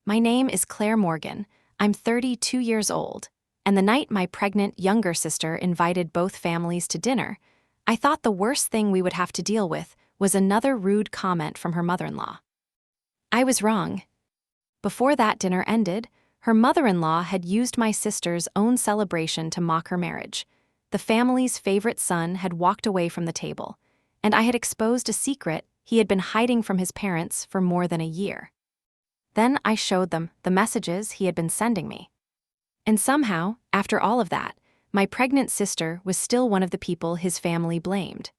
My name is Claire Morgan. I'm 32 years old, and the night my pregnant younger sister invited both families to dinner, I thought the worst thing we would have to deal with was another rude comment from her mother-in-law. I was wrong. Before that dinner ended, her mother-in-law had used my sister's own celebration to mock her marriage. The family's favorite son had walked away from the table, and I had exposed a secret he had been hiding from his parents for more than a year. Then I showed them the messages he had been sending me. And somehow, after all of that, my pregnant sister was still one of the people his family blamed.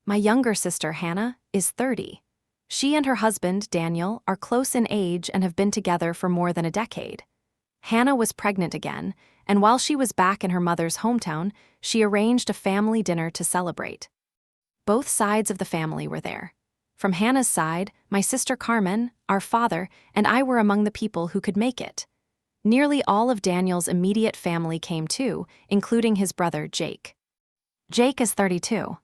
My younger sister, Hannah, is 30. She and her husband, Daniel, are close in age and have been together for more than a decade. Hannah was pregnant again, and while she was back in her mother's hometown, she arranged a family dinner to celebrate. Both sides of the family were there. From Hannah's side, my sister Carmen, our father, and I were among the people who could make it. Nearly all of Daniel's immediate family came too, including his brother, Jake. Jake is 32.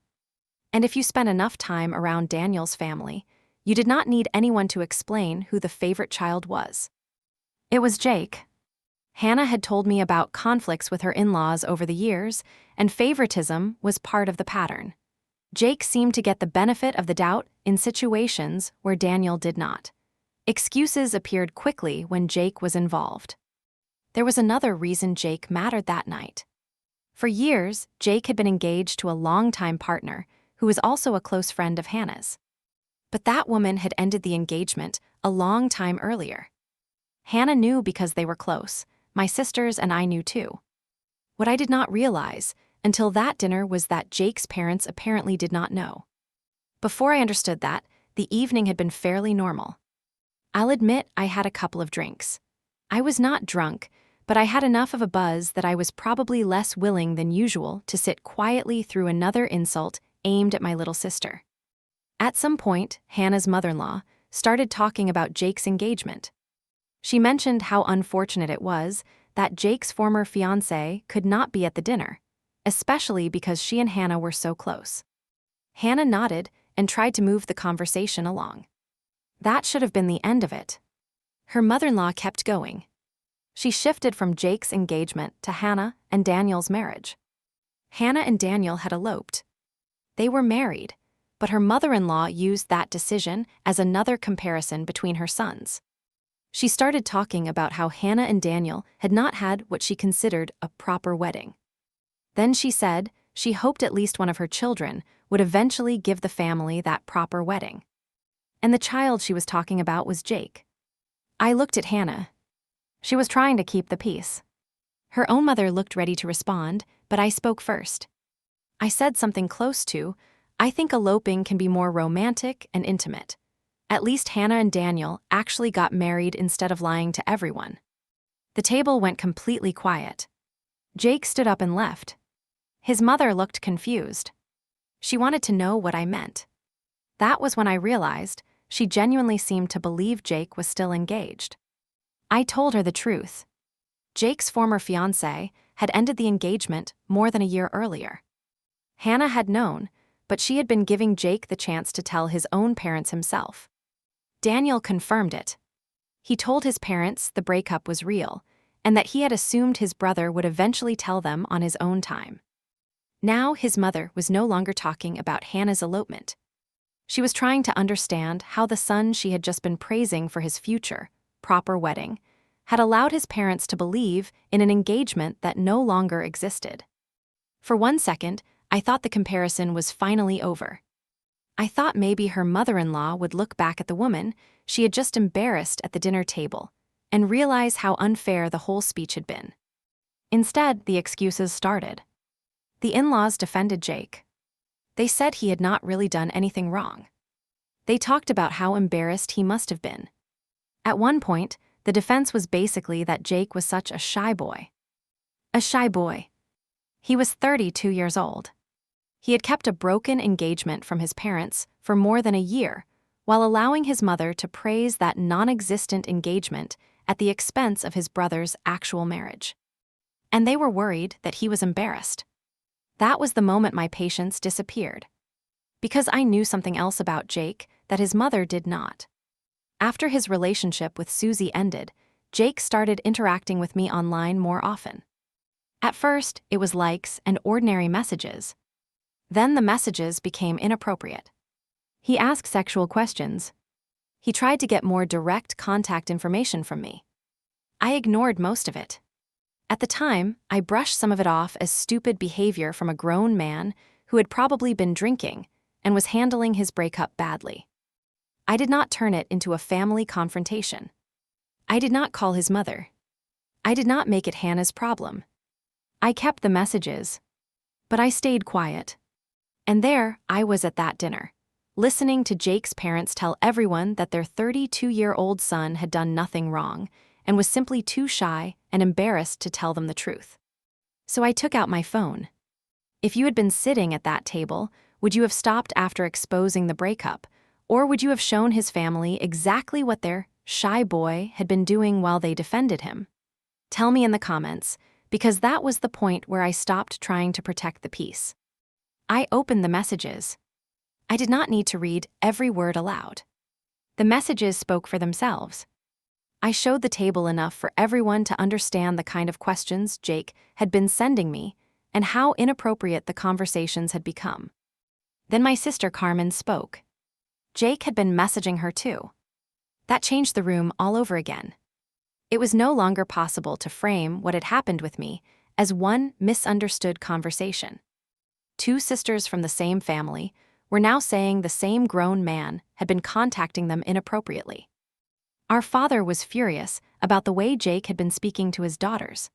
And if you spent enough time around Daniel's family, you did not need anyone to explain who the favorite child was. It was Jake. Hannah had told me about conflicts with her in-laws over the years, and favoritism was part of the pattern. Jake seemed to get the benefit of the doubt in situations where Daniel did not. Excuses appeared quickly when Jake was involved. There was another reason Jake mattered that night. For years, Jake had been engaged to a longtime partner who was also a close friend of Hannah's. But that woman had ended the engagement a long time earlier. Hannah knew because they were close. My sisters and I knew too. What I did not realize until that dinner was that Jake's parents apparently did not know. Before I understood that, the evening had been fairly normal. I'll admit I had a couple of drinks. I was not drunk, but I had enough of a buzz that I was probably less willing than usual to sit quietly through another insult aimed at my little sister. At some point, Hannah's mother-in-law started talking about Jake's engagement. She mentioned how unfortunate it was that Jake's former fiancé could not be at the dinner, especially because she and Hannah were so close. Hannah nodded and tried to move the conversation along. That should have been the end of it. Her mother-in-law kept going. She shifted from Jake's engagement to Hannah and Daniel's marriage. Hannah and Daniel had eloped. They were married, but her mother-in-law used that decision as another comparison between her sons. She started talking about how Hannah and Daniel had not had what she considered a proper wedding. Then she said she hoped at least one of her children would eventually give the family that proper wedding. And the child she was talking about was Jake. I looked at Hannah. She was trying to keep the peace. Her own mother looked ready to respond, but I spoke first. I said something close to, I think eloping can be more romantic and intimate. At least Hannah and Daniel actually got married instead of lying to everyone. The table went completely quiet. Jake stood up and left. His mother looked confused. She wanted to know what I meant. That was when I realized she genuinely seemed to believe Jake was still engaged. I told her the truth. Jake's former fiancé had ended the engagement more than a year earlier. Hannah had known, but she had been giving Jake the chance to tell his own parents himself. Daniel confirmed it. He told his parents the breakup was real, and that he had assumed his brother would eventually tell them on his own time. Now his mother was no longer talking about Hannah's elopement. She was trying to understand how the son she had just been praising for his future, proper wedding, had allowed his parents to believe in an engagement that no longer existed. For one second, I thought the comparison was finally over. I thought maybe her mother-in-law would look back at the woman she had just embarrassed at the dinner table and realize how unfair the whole speech had been. Instead, the excuses started. The in-laws defended Jake. They said he had not really done anything wrong. They talked about how embarrassed he must have been. At one point, the defense was basically that Jake was such a shy boy. A shy boy. He was 32 years old. He had kept a broken engagement from his parents for more than a year, while allowing his mother to praise that non-existent engagement at the expense of his brother's actual marriage. And they were worried that he was embarrassed. That was the moment my patience disappeared. Because I knew something else about Jake that his mother did not. After his relationship with Susie ended, Jake started interacting with me online more often. At first, it was likes and ordinary messages. Then the messages became inappropriate. He asked sexual questions. He tried to get more direct contact information from me. I ignored most of it. At the time, I brushed some of it off as stupid behavior from a grown man who had probably been drinking and was handling his breakup badly. I did not turn it into a family confrontation. I did not call his mother. I did not make it Hannah's problem. I kept the messages, but I stayed quiet. And there I was at that dinner, listening to Jake's parents tell everyone that their 32-year-old son had done nothing wrong and was simply too shy and embarrassed to tell them the truth. So I took out my phone. If you had been sitting at that table, would you have stopped after exposing the breakup, or would you have shown his family exactly what their shy boy had been doing while they defended him? Tell me in the comments, because that was the point where I stopped trying to protect the peace. I opened the messages. I did not need to read every word aloud. The messages spoke for themselves. I showed the table enough for everyone to understand the kind of questions Jake had been sending me and how inappropriate the conversations had become. Then my sister Carmen spoke. Jake had been messaging her too. That changed the room all over again. It was no longer possible to frame what had happened with me as one misunderstood conversation. Two sisters from the same family were now saying the same grown man had been contacting them inappropriately. Our father was furious about the way Jake had been speaking to his daughters.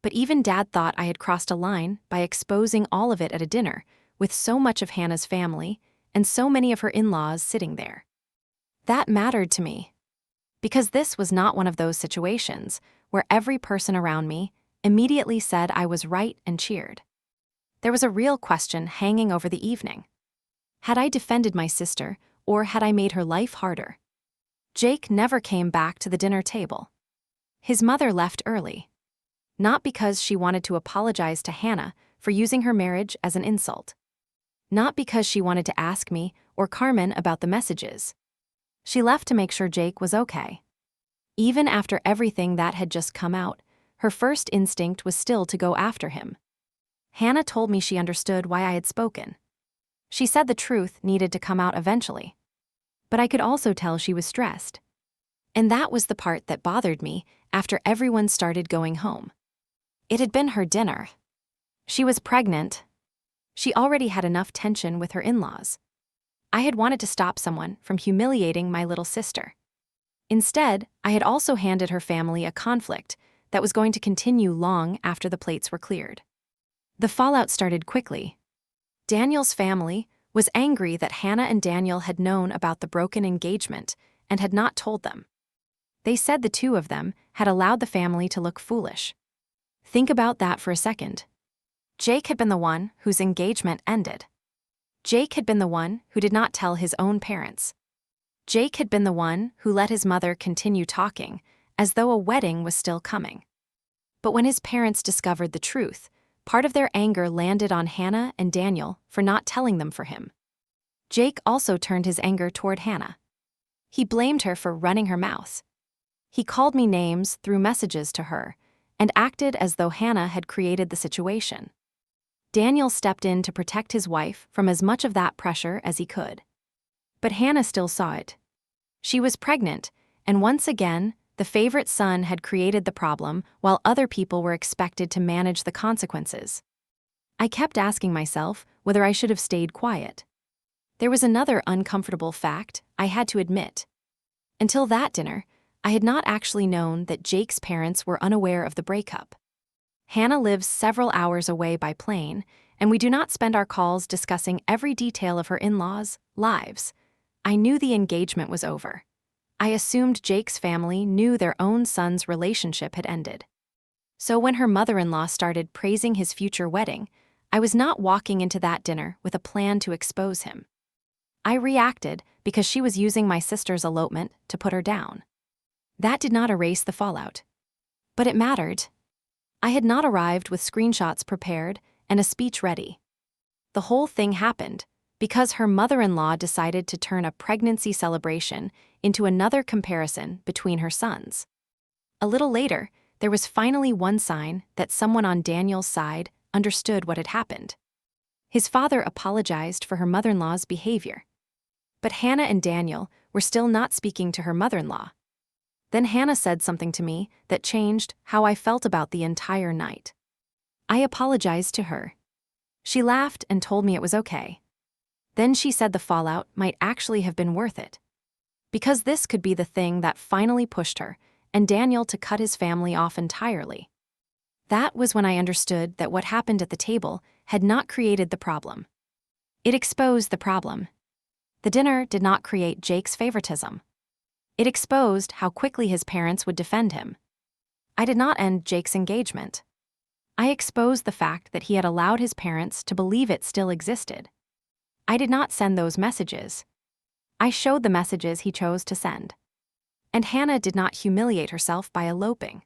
But even Dad thought I had crossed a line by exposing all of it at a dinner with so much of Hannah's family and so many of her in-laws sitting there. That mattered to me, because this was not one of those situations where every person around me immediately said I was right and cheered. There was a real question hanging over the evening. Had I defended my sister, or had I made her life harder? Jake never came back to the dinner table. His mother left early. Not because she wanted to apologize to Hannah for using her marriage as an insult. Not because she wanted to ask me or Carmen about the messages. She left to make sure Jake was okay. Even after everything that had just come out, her first instinct was still to go after him. Hannah told me she understood why I had spoken. She said the truth needed to come out eventually. But I could also tell she was stressed. And that was the part that bothered me after everyone started going home. It had been her dinner. She was pregnant. She already had enough tension with her in-laws. I had wanted to stop someone from humiliating my little sister. Instead, I had also handed her family a conflict that was going to continue long after the plates were cleared. The fallout started quickly. Daniel's family was angry that Hannah and Daniel had known about the broken engagement and had not told them. They said the two of them had allowed the family to look foolish. Think about that for a second. Jake had been the one whose engagement ended. Jake had been the one who did not tell his own parents. Jake had been the one who let his mother continue talking, as though a wedding was still coming. But when his parents discovered the truth, part of their anger landed on Hannah and Daniel for not telling them for him. Jake also turned his anger toward Hannah. He blamed her for running her mouth. He called me names through messages to her and acted as though Hannah had created the situation. Daniel stepped in to protect his wife from as much of that pressure as he could. But Hannah still saw it. She was pregnant, and once again, the favorite son had created the problem while other people were expected to manage the consequences. I kept asking myself whether I should have stayed quiet. There was another uncomfortable fact I had to admit. Until that dinner, I had not actually known that Jake's parents were unaware of the breakup. Hannah lives several hours away by plane, and we do not spend our calls discussing every detail of her in-laws' lives. I knew the engagement was over. I assumed Jake's family knew their own son's relationship had ended. So when her mother-in-law started praising his future wedding, I was not walking into that dinner with a plan to expose him. I reacted because she was using my sister's elopement to put her down. That did not erase the fallout. But it mattered. I had not arrived with screenshots prepared and a speech ready. The whole thing happened Because her mother-in-law decided to turn a pregnancy celebration into another comparison between her sons. A little later, there was finally one sign that someone on Daniel's side understood what had happened. His father apologized for her mother-in-law's behavior. But Hannah and Daniel were still not speaking to her mother-in-law. Then Hannah said something to me that changed how I felt about the entire night. I apologized to her. She laughed and told me it was okay. Then she said the fallout might actually have been worth it. Because this could be the thing that finally pushed her and Daniel to cut his family off entirely. That was when I understood that what happened at the table had not created the problem. It exposed the problem. The dinner did not create Jake's favoritism. It exposed how quickly his parents would defend him. I did not end Jake's engagement. I exposed the fact that he had allowed his parents to believe it still existed. I did not send those messages. I showed the messages he chose to send. And Hannah did not humiliate herself by eloping.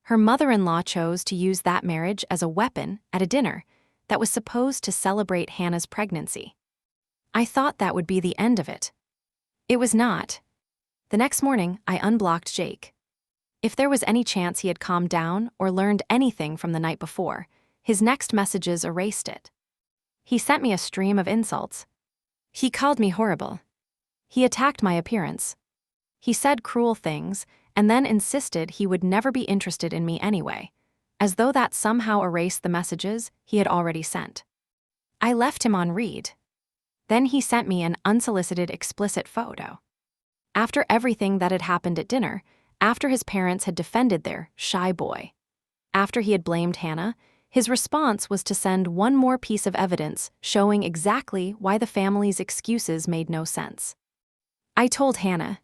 Her mother-in-law chose to use that marriage as a weapon at a dinner that was supposed to celebrate Hannah's pregnancy. I thought that would be the end of it. It was not. The next morning, I unblocked Jake. If there was any chance he had calmed down or learned anything from the night before, his next messages erased it. He sent me a stream of insults. He called me horrible. He attacked my appearance. He said cruel things and then insisted he would never be interested in me anyway, as though that somehow erased the messages he had already sent. I left him on read. Then he sent me an unsolicited explicit photo. After everything that had happened at dinner, after his parents had defended their shy boy, after he had blamed Hannah, his response was to send one more piece of evidence showing exactly why the family's excuses made no sense. I told Hannah.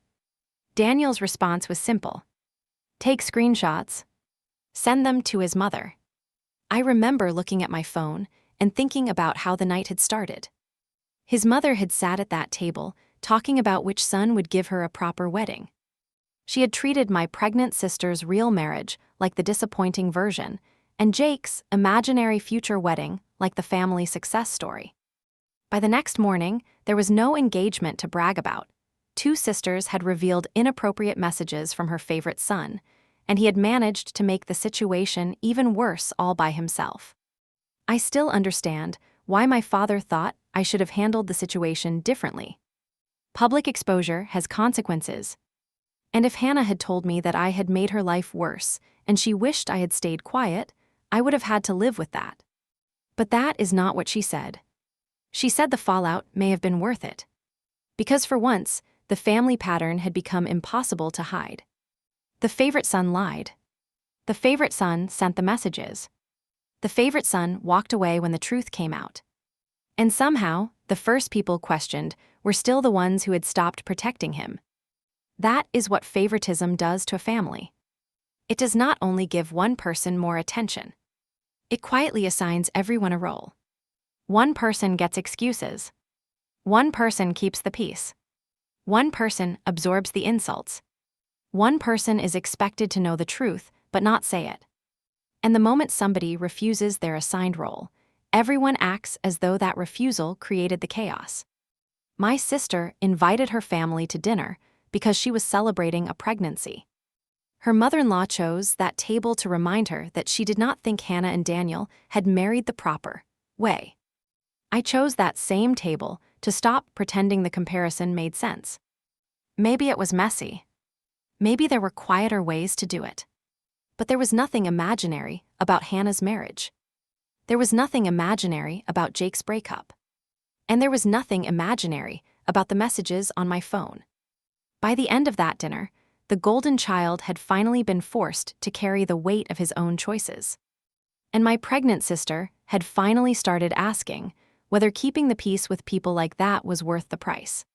Daniel's response was simple. Take screenshots. Send them to his mother. I remember looking at my phone and thinking about how the night had started. His mother had sat at that table, talking about which son would give her a proper wedding. She had treated my pregnant sister's real marriage like the disappointing version, and Jake's imaginary future wedding like the family success story. By the next morning, there was no engagement to brag about. Two sisters had revealed inappropriate messages from her favorite son, and he had managed to make the situation even worse all by himself. I still understand why my father thought I should have handled the situation differently. Public exposure has consequences. And if Hannah had told me that I had made her life worse and she wished I had stayed quiet, I would have had to live with that. But that is not what she said. She said the fallout may have been worth it. Because for once, the family pattern had become impossible to hide. The favorite son lied. The favorite son sent the messages. The favorite son walked away when the truth came out. And somehow, the first people questioned were still the ones who had stopped protecting him. That is what favoritism does to a family. It does not only give one person more attention. It quietly assigns everyone a role. One person gets excuses. One person keeps the peace. One person absorbs the insults. One person is expected to know the truth, but not say it. And the moment somebody refuses their assigned role, everyone acts as though that refusal created the chaos. My sister invited her family to dinner because she was celebrating a pregnancy. Her mother-in-law chose that table to remind her that she did not think Hannah and Daniel had married the proper way. I chose that same table to stop pretending the comparison made sense. Maybe it was messy. Maybe there were quieter ways to do it. But there was nothing imaginary about Hannah's marriage. There was nothing imaginary about Jake's breakup. And there was nothing imaginary about the messages on my phone. By the end of that dinner, the golden child had finally been forced to carry the weight of his own choices. And my pregnant sister had finally started asking whether keeping the peace with people like that was worth the price.